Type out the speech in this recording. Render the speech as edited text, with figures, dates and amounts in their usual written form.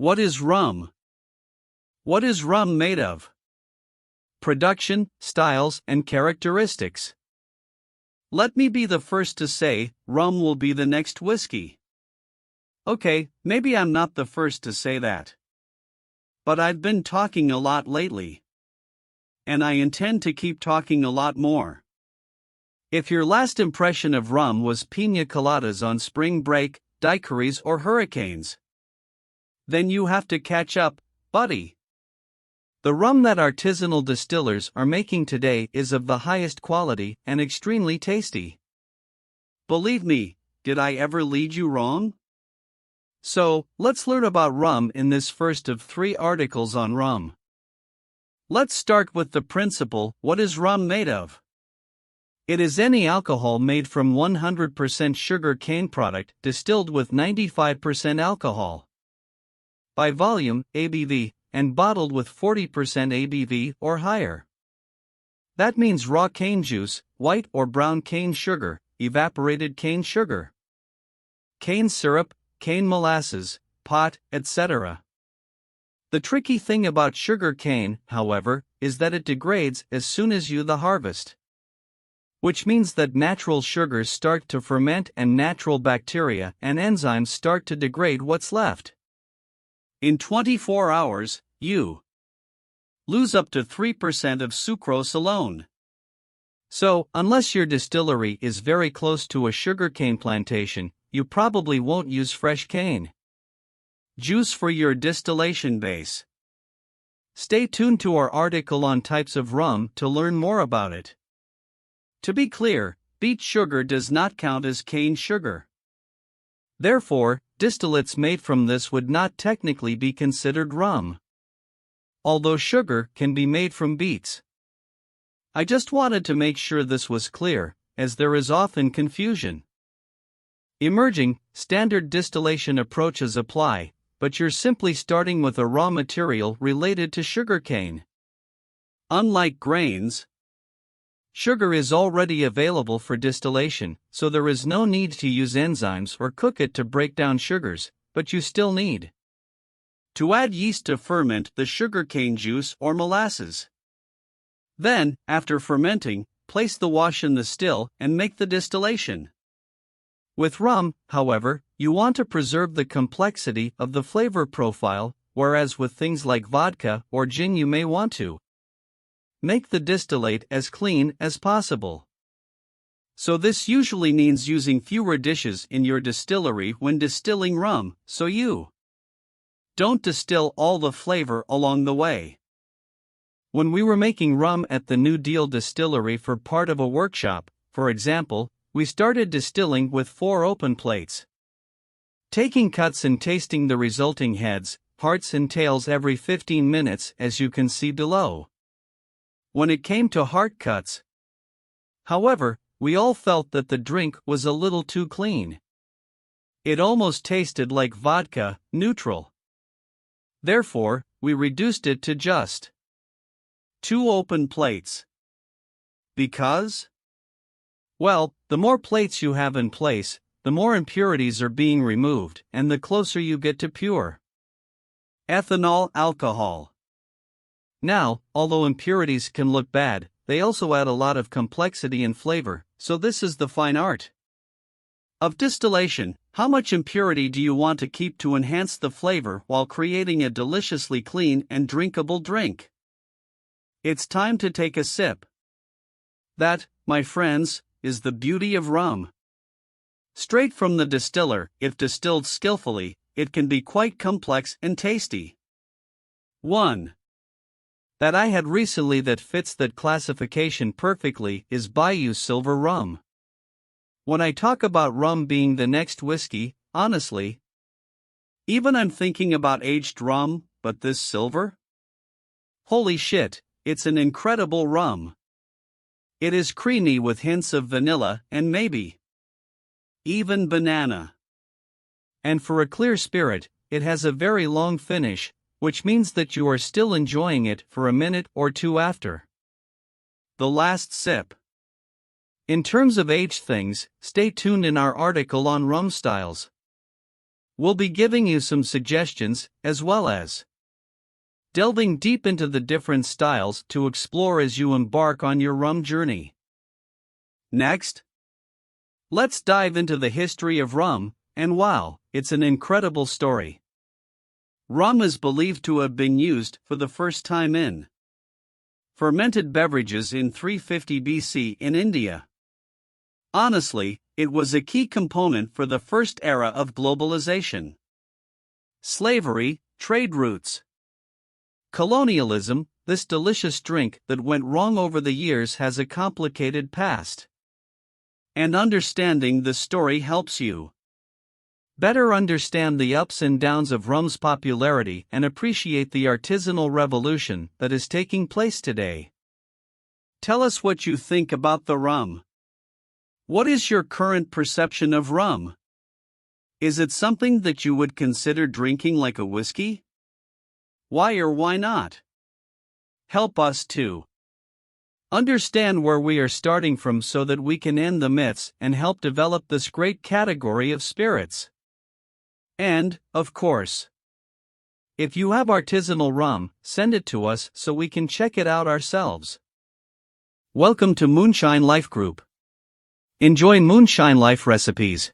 What is rum? What is rum made of? Production, styles, and characteristics. Let me be the first to say, rum will be the next whiskey. Okay, maybe I'm not the first to say that. But I've been talking a lot lately. And I intend to keep talking a lot more. If your last impression of rum was piña coladas on spring break, daiquiris, or hurricanes, then you have to catch up, buddy. The rum that artisanal distillers are making today is of the highest quality and extremely tasty. Believe me, did I ever lead you wrong? So, let's learn about rum in this first of 3 articles on rum. Let's start with the principle, what is rum made of? It is any alcohol made from 100% sugar cane product distilled with 95% alcohol. By volume, ABV, and bottled with 40% ABV or higher. That means raw cane juice, white or brown cane sugar, evaporated cane sugar, cane syrup, cane molasses, pot, etc. The tricky thing about sugar cane, however, is that it degrades as soon as you harvest. Which means that natural sugars start to ferment and natural bacteria and enzymes start to degrade what's left. In 24 hours, you lose up to 3% of sucrose alone. So, unless your distillery is very close to a sugarcane plantation, you probably won't use fresh cane juice for your distillation base. Stay tuned to our article on types of rum to learn more about it. To be clear, beet sugar does not count as cane sugar. Therefore, distillates made from this would not technically be considered rum, although sugar can be made from beets. I just wanted to make sure this was clear, as there is often confusion. Emerging, standard distillation approaches apply, but you're simply starting with a raw material related to sugarcane. Unlike grains, sugar is already available for distillation, so there is no need to use enzymes or cook it to break down sugars, but you still need to add yeast to ferment the sugarcane juice or molasses. Then, after fermenting, place the wash in the still and make the distillation. With rum, however, you want to preserve the complexity of the flavor profile, whereas with things like vodka or gin you may want to make the distillate as clean as possible. So this usually means using fewer dishes in your distillery when distilling rum, so you don't distill all the flavor along the way. When we were making rum at the New Deal distillery for part of a workshop, for example, we started distilling with 4 open plates, taking cuts and tasting the resulting heads, hearts and tails every 15 minutes as you can see below. When it came to heart cuts, however, we all felt that the drink was a little too clean. It almost tasted like vodka, neutral. Therefore, we reduced it to just 2 open plates. Because? Well, the more plates you have in place, the more impurities are being removed and the closer you get to pure ethanol alcohol. Now, although impurities can look bad, they also add a lot of complexity and flavor, so this is the fine art of distillation. How much impurity do you want to keep to enhance the flavor while creating a deliciously clean and drinkable drink? It's time to take a sip. That, my friends, is the beauty of rum. Straight from the distiller, if distilled skillfully, it can be quite complex and tasty. 1. That I had recently that fits that classification perfectly is Bayou Silver Rum. When I talk about rum being the next whiskey, honestly, even I'm thinking about aged rum, but this silver? Holy shit, it's an incredible rum. It is creamy with hints of vanilla and maybe even banana. And for a clear spirit, it has a very long finish, which means that you are still enjoying it for a minute or 2 after the last sip. In terms of age things, stay tuned in our article on rum styles. We'll be giving you some suggestions, as well as delving deep into the different styles to explore as you embark on your rum journey. Next, let's dive into the history of rum, and wow, it's an incredible story. Rum is believed to have been used for the first time in fermented beverages in 350 BC in India. Honestly, it was a key component for the first era of globalization. Slavery, trade routes, colonialism, this delicious drink that went wrong over the years has a complicated past. And understanding the story helps you better understand the ups and downs of rum's popularity and appreciate the artisanal revolution that is taking place today. Tell us what you think about the rum. What is your current perception of rum? Is it something that you would consider drinking like a whiskey? Why or why not? Help us to understand where we are starting from so that we can end the myths and help develop this great category of spirits. And, of course, if you have artisanal rum, send it to us so we can check it out ourselves. Welcome to Moonshine Life Group. Enjoy Moonshine Life Recipes.